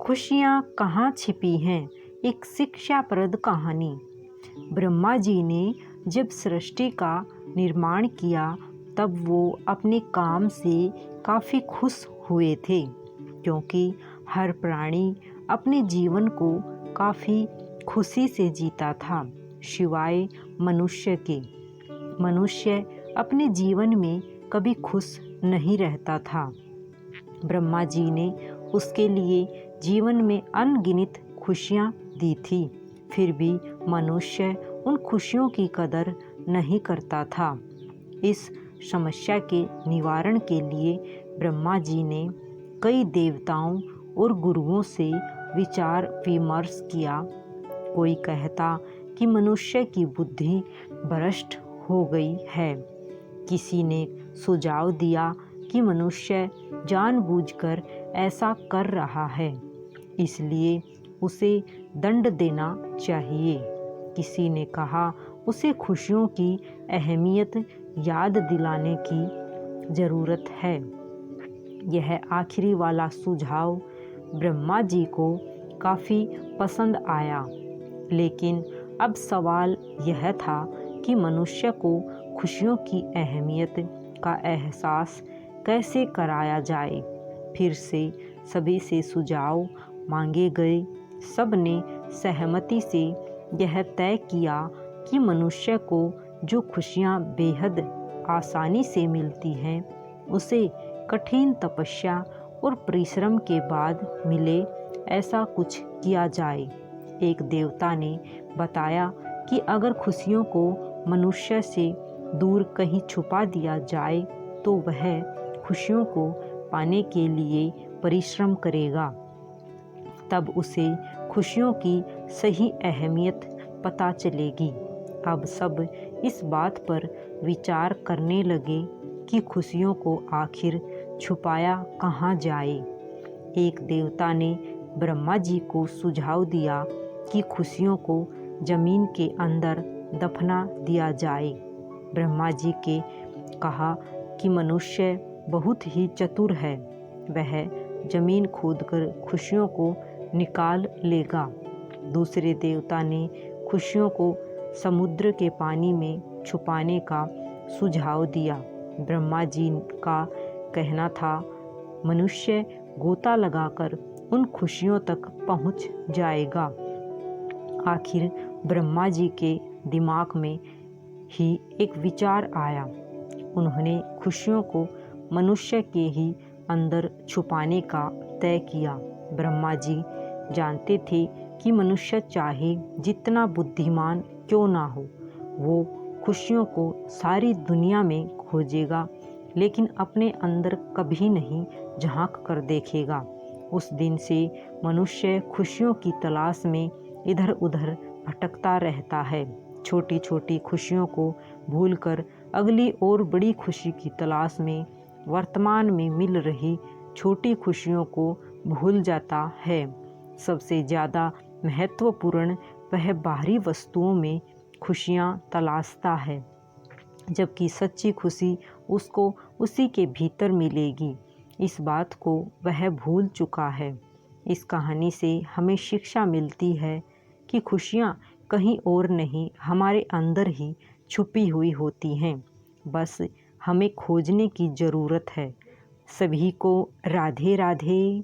खुशियाँ कहाँ छिपी हैं, एक शिक्षाप्रद कहानी। ब्रह्मा जी ने जब सृष्टि का निर्माण किया तब वो अपने काम से काफ़ी खुश हुए थे, क्योंकि हर प्राणी अपने जीवन को काफ़ी खुशी से जीता था, सिवाय मनुष्य के। मनुष्य अपने जीवन में कभी खुश नहीं रहता था। ब्रह्मा जी ने उसके लिए जीवन में अनगिनत खुशियाँ दी थी, फिर भी मनुष्य उन खुशियों की कदर नहीं करता था। इस समस्या के निवारण के लिए ब्रह्मा जी ने कई देवताओं और गुरुओं से विचार विमर्श किया। कोई कहता कि मनुष्य की बुद्धि भ्रष्ट हो गई है, किसी ने सुझाव दिया कि मनुष्य जानबूझकर ऐसा कर रहा है, इसलिए उसे दंड देना चाहिए। किसी ने कहा उसे खुशियों की अहमियत याद दिलाने की ज़रूरत है। यह आखिरी वाला सुझाव ब्रह्मा जी को काफ़ी पसंद आया, लेकिन अब सवाल यह था कि मनुष्य को खुशियों की अहमियत का एहसास कैसे कराया जाए। फिर से सभी से सुझाव मांगे गए। सब ने सहमति से यह तय किया कि मनुष्य को जो खुशियाँ बेहद आसानी से मिलती हैं, उसे कठिन तपस्या और परिश्रम के बाद मिले, ऐसा कुछ किया जाए। एक देवता ने बताया कि अगर खुशियों को मनुष्य से दूर कहीं छुपा दिया जाए तो वह खुशियों को पाने के लिए परिश्रम करेगा, तब उसे खुशियों की सही अहमियत पता चलेगी। अब सब इस बात पर विचार करने लगे कि खुशियों को आखिर छुपाया कहाँ जाए। एक देवता ने ब्रह्मा जी को सुझाव दिया कि खुशियों को जमीन के अंदर दफना दिया जाए। ब्रह्मा जी के कहा कि मनुष्य बहुत ही चतुर है, वह जमीन खोदकर खुशियों को निकाल लेगा। दूसरे देवता ने खुशियों को समुद्र के पानी में छुपाने का सुझाव दिया। ब्रह्मा जी का कहना था मनुष्य गोता लगाकर उन खुशियों तक पहुंच जाएगा। आखिर ब्रह्मा जी के दिमाग में ही एक विचार आया। उन्होंने खुशियों को मनुष्य के ही अंदर छुपाने का तय किया। ब्रह्मा जी जानते थे कि मनुष्य चाहे जितना बुद्धिमान क्यों ना हो, वो खुशियों को सारी दुनिया में खोजेगा, लेकिन अपने अंदर कभी नहीं झांक कर देखेगा। उस दिन से मनुष्य खुशियों की तलाश में इधर उधर भटकता रहता है, छोटी छोटी खुशियों को भूलकर अगली और बड़ी खुशी की तलाश में वर्तमान में मिल रही छोटी खुशियों को भूल जाता है। सबसे ज़्यादा महत्वपूर्ण वह बाहरी वस्तुओं में खुशियाँ तलाशता है, जबकि सच्ची खुशी उसको उसी के भीतर मिलेगी। इस बात को वह भूल चुका है। इस कहानी से हमें शिक्षा मिलती है कि खुशियाँ कहीं और नहीं, हमारे अंदर ही छुपी हुई होती हैं, बस हमें खोजने की ज़रूरत है। सभी को राधे राधे।